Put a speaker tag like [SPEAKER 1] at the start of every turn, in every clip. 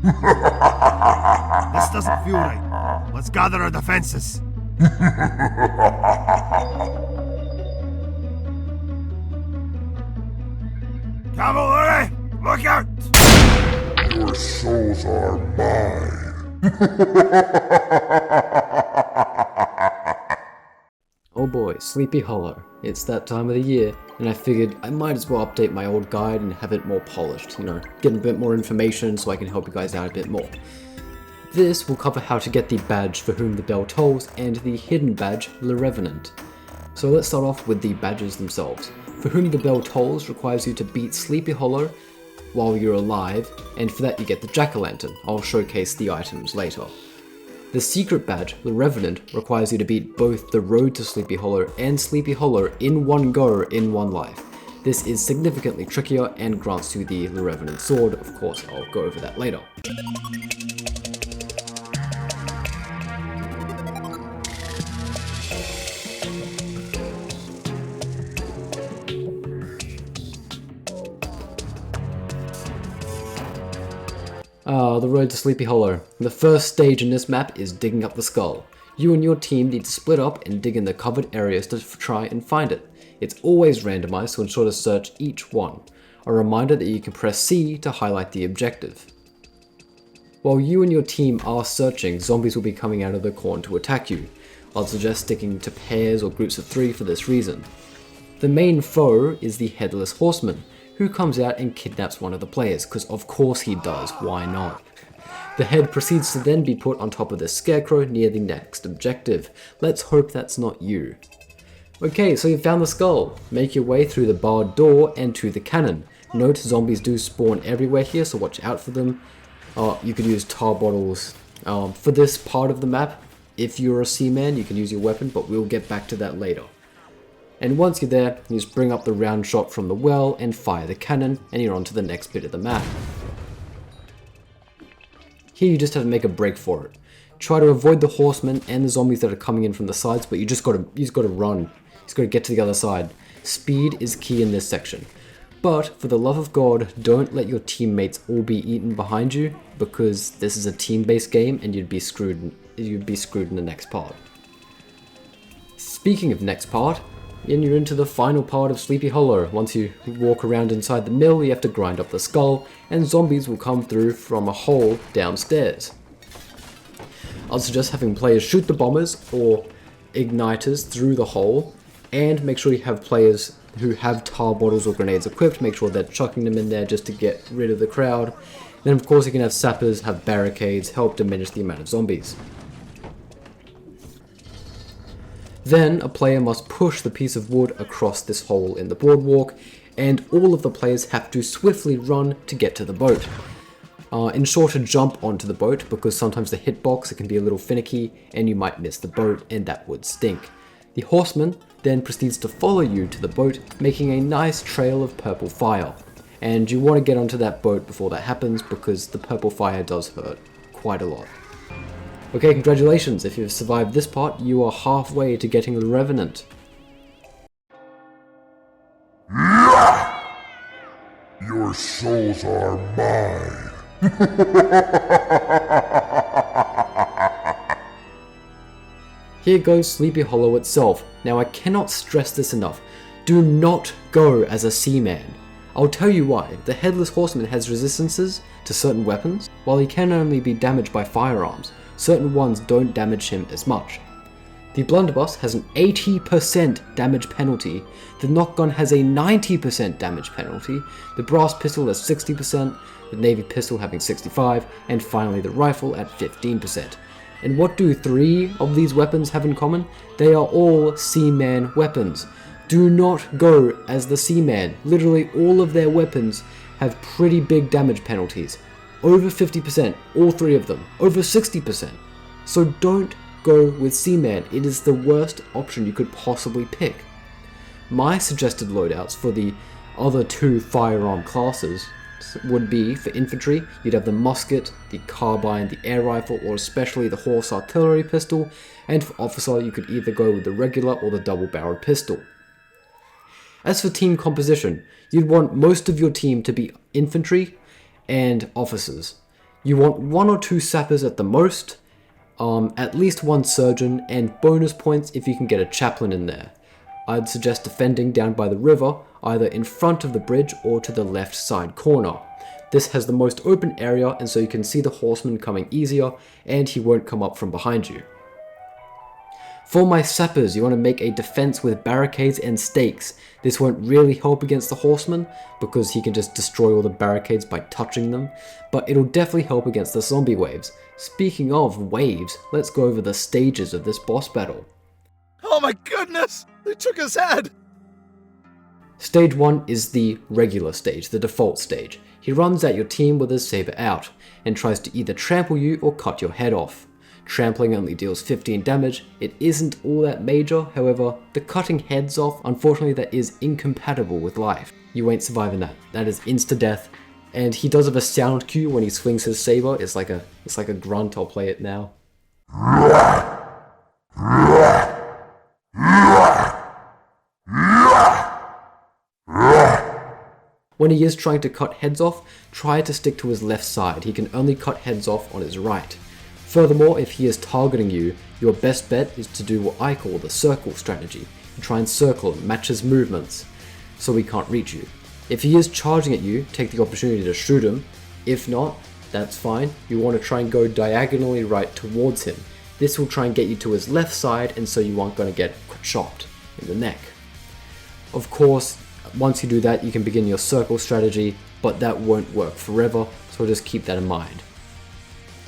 [SPEAKER 1] This doesn't feel right. Let's gather our defenses. Cavalry, look out!
[SPEAKER 2] Your souls are mine.
[SPEAKER 3] Oh boy, Sleepy Hollow. It's that time of the year, and I figured I might as well update my old guide and have it more polished, get a bit more information so I can help you guys out a bit more. This will cover how to get the badge For Whom the Bell Tolls and the hidden badge, Le Revenant. So let's start off with the badges themselves. For Whom the Bell Tolls requires you to beat Sleepy Hollow while you're alive, and for that you get the Jack-o'-lantern. I'll showcase the items later. The secret badge, the Revenant, requires you to beat both the Road to Sleepy Hollow and Sleepy Hollow in one go in one life. This is significantly trickier and grants you the Le Revenant sword. Of course, I'll go over that later. The Road to Sleepy Hollow. The first stage in this map is digging up the skull. You and your team need to split up and dig in the covered areas to try and find it. It's always randomized, so ensure to search each one. A reminder that you can press C to highlight the objective. While you and your team are searching, zombies will be coming out of the corn to attack you. I'd suggest sticking to pairs or groups of 3 for this reason. The main foe is the Headless Horseman, who comes out and kidnaps one of the players, because of course he does, why not? The head proceeds to then be put on top of the scarecrow near the next objective. Let's hope that's not you. Okay, so you found the skull. Make your way through the barred door and to the cannon. Note zombies do spawn everywhere here, so watch out for them. You could use tar bottles. For this part of the map, if you're a seaman, you can use your weapon, but we'll get back to that later. And once you're there, you just bring up the round shot from the well and fire the cannon, and you're on to the next bit of the map. Here you just have to make a break for it. Try to avoid the horsemen and the zombies that are coming in from the sides, but you just gotta run. You just gotta get to the other side. Speed is key in this section. But for the love of God, don't let your teammates all be eaten behind you, because this is a team-based game and you'd be screwed in the next part. Speaking of next part, and you're into the final part of Sleepy Hollow. Once you walk around inside the mill, you have to grind up the skull, and zombies will come through from a hole downstairs. I'd suggest having players shoot the bombers or igniters through the hole, and make sure you have players who have tar bottles or grenades equipped. Make sure they're chucking them in there just to get rid of the crowd. Then of course you can have sappers, have barricades, help diminish the amount of zombies. Then a player must push the piece of wood across this hole in the boardwalk, and all of the players have to swiftly run to get to the boat. Ensure to jump onto the boat, because sometimes the hitbox can be a little finicky and you might miss the boat, and that would stink. The horseman then proceeds to follow you to the boat, making a nice trail of purple fire. And you want to get onto that boat before that happens, because the purple fire does hurt quite a lot. Okay, congratulations, if you've survived this part, you are halfway to getting the Revenant.
[SPEAKER 2] Your souls are mine.
[SPEAKER 3] Here goes Sleepy Hollow itself. Now I cannot stress this enough, do not go as a seaman. I'll tell you why. The Headless Horseman has resistances to certain weapons, while he can only be damaged by firearms. Certain ones don't damage him as much. The Blunderbuss has an 80% damage penalty, the Knockgun has a 90% damage penalty, the Brass Pistol has 60%, the Navy Pistol having 65%, and finally the Rifle at 15%. And what do 3 of these weapons have in common? They are all Seaman weapons. Do not go as the Seaman. Literally all of their weapons have pretty big damage penalties. Over 50%, all 3 of them. Over 60%. So don't go with Seaman. It is the worst option you could possibly pick. My suggested loadouts for the other 2 firearm classes would be, for infantry, you'd have the musket, the carbine, the air rifle, or especially the horse artillery pistol, and for officer you could either go with the regular or the double-barreled pistol. As for team composition, you'd want most of your team to be infantry and officers. You want 1 or 2 sappers at the most, at least 1 surgeon, and bonus points if you can get a chaplain in there. I'd suggest defending down by the river, either in front of the bridge or to the left side corner. This has the most open area, and so you can see the horseman coming easier, and he won't come up from behind you. For my sappers, you want to make a defense with barricades and stakes. This won't really help against the horseman, because he can just destroy all the barricades by touching them, but it'll definitely help against the zombie waves. Speaking of waves, let's go over the stages of this boss battle.
[SPEAKER 4] Oh my goodness! They took his head!
[SPEAKER 3] Stage 1 is the regular stage, the default stage. He runs at your team with his saber out, and tries to either trample you or cut your head off. Trampling only deals 15 damage, it isn't all that major, however, the cutting heads off, unfortunately that is incompatible with life. You ain't surviving that, that is insta-death, and he does have a sound cue when he swings his saber, it's like a grunt, I'll play it now. When he is trying to cut heads off, try to stick to his left side, he can only cut heads off on his right. Furthermore, if he is targeting you, your best bet is to do what I call the circle strategy. You try and circle him, match his movements, so he can't reach you. If he is charging at you, take the opportunity to shoot him. If not, that's fine. You want to try and go diagonally right towards him. This will try and get you to his left side, and so you aren't going to get chopped in the neck. Of course, once you do that, you can begin your circle strategy, but that won't work forever, so just keep that in mind.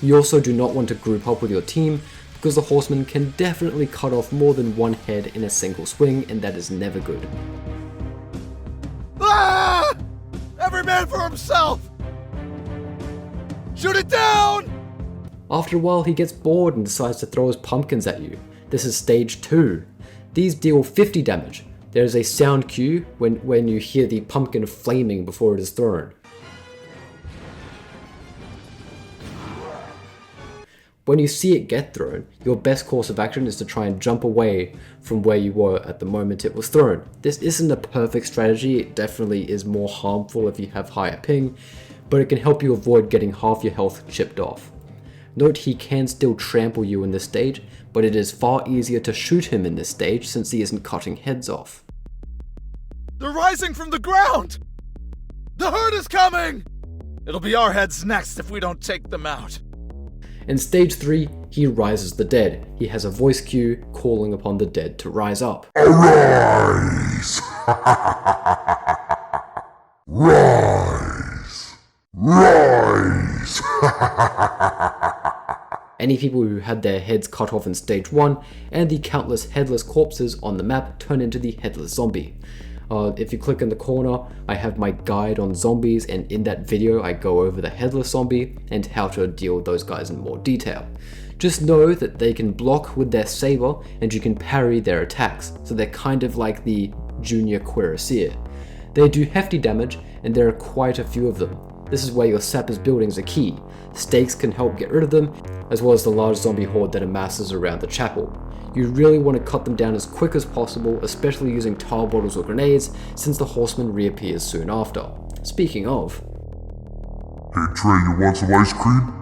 [SPEAKER 3] You also do not want to group up with your team, because the horseman can definitely cut off more than 1 head in a single swing, and that is never good.
[SPEAKER 4] Ah! Every man for himself! Shoot it down!
[SPEAKER 3] After a while, he gets bored and decides to throw his pumpkins at you. This is stage 2. These deal 50 damage. There is a sound cue when you hear the pumpkin flaming before it is thrown. When you see it get thrown, your best course of action is to try and jump away from where you were at the moment it was thrown. This isn't a perfect strategy, it definitely is more harmful if you have higher ping, but it can help you avoid getting half your health chipped off. Note he can still trample you in this stage, but it is far easier to shoot him in this stage since he isn't cutting heads off.
[SPEAKER 4] They're rising from the ground! The herd is coming! It'll be our heads next if we don't take them out.
[SPEAKER 3] In stage 3, he rises the dead. He has a voice cue calling upon the dead to rise up.
[SPEAKER 2] Arise! Rise! Rise!
[SPEAKER 3] Any people who had their heads cut off in stage 1 and the countless headless corpses on the map turn into the headless zombie. If you click in the corner, I have my guide on zombies, and in that video I go over the headless zombie and how to deal with those guys in more detail. Just know that they can block with their saber and you can parry their attacks, so they're kind of like the junior cuirassier. They do hefty damage and there are quite a few of them. This is where your sapper's buildings are key. Stakes can help get rid of them, as well as the large zombie horde that amasses around the chapel. You really want to cut them down as quick as possible, especially using tar bottles or grenades, since the horseman reappears soon after. Speaking of...
[SPEAKER 2] Hey Trey, you want some ice cream?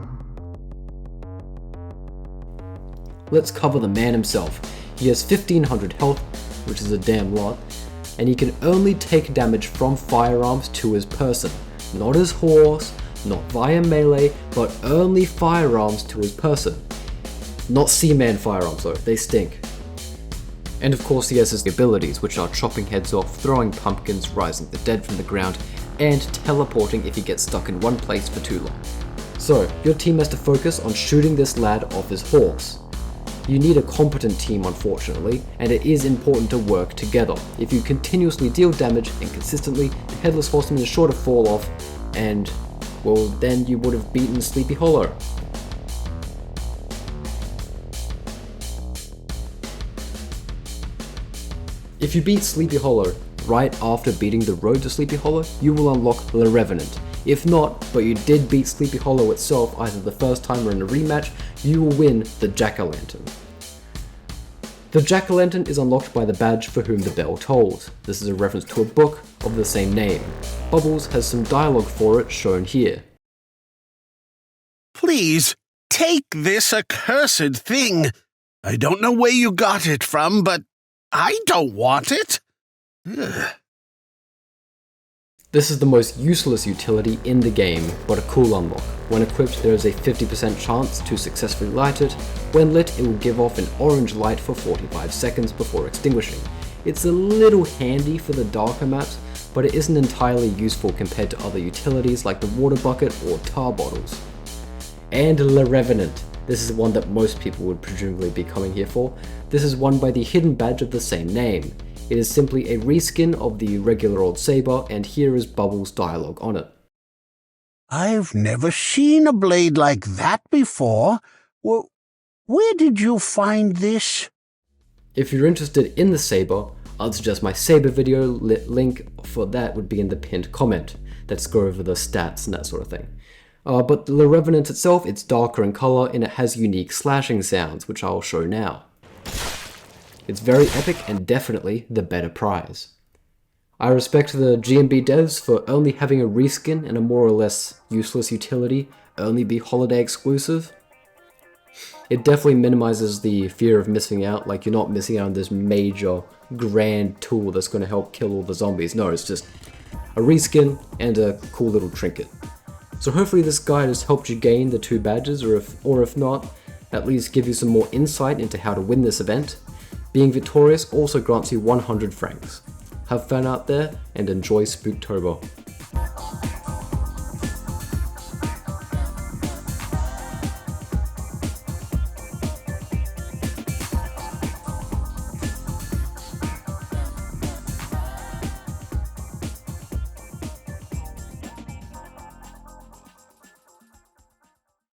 [SPEAKER 3] Let's cover the man himself. He has 1500 health, which is a damn lot, and he can only take damage from firearms to his person. Not his horse, not via melee, but only firearms to his person. Not Seaman firearms though, they stink. And of course he has his abilities, which are chopping heads off, throwing pumpkins, rising the dead from the ground, and teleporting if he gets stuck in one place for too long. So, your team has to focus on shooting this lad off his horse. You need a competent team unfortunately, and it is important to work together. If you continuously deal damage and consistently, the Headless Horseman is sure to fall off, and, well, then you would have beaten Sleepy Hollow. If you beat Sleepy Hollow right after beating the Road to Sleepy Hollow, you will unlock the Revenant. If not, but you did beat Sleepy Hollow itself either the first time or in a rematch, you will win the Jack-o'-lantern. The Jack-o'-lantern is unlocked by the badge for whom the bell tolls. This is a reference to a book of the same name. Bubbles has some dialogue for it shown here.
[SPEAKER 5] Please, take this accursed thing. I don't know where you got it from, but I don't want it. Ugh.
[SPEAKER 3] This is the most useless utility in the game, but a cool unlock. When equipped, there is a 50% chance to successfully light it. When lit, it will give off an orange light for 45 seconds before extinguishing. It's a little handy for the darker maps, but it isn't entirely useful compared to other utilities like the water bucket or tar bottles. And Le Revenant. This is one that most people would presumably be coming here for. This is won by the hidden badge of the same name. It is simply a reskin of the regular old saber, and here is Bubbles' dialogue on it.
[SPEAKER 6] I've never seen a blade like that before. Where did you find this?
[SPEAKER 3] If you're interested in the saber, I'd suggest my saber video. Link for that would be in the pinned comment. Let's go over the stats and that sort of thing. But the Revenant itself, it's darker in color and it has unique slashing sounds, which I'll show now. It's very epic and definitely the better prize. I respect the GMB devs for only having a reskin and a more or less useless utility only be holiday exclusive. It definitely minimizes the fear of missing out, like you're not missing out on this major grand tool that's going to help kill all the zombies. No, it's just a reskin and a cool little trinket. So hopefully this guide has helped you gain the 2 badges, or if not, at least give you some more insight into how to win this event. Being victorious also grants you 100 francs. Have fun out there and enjoy Spooktober.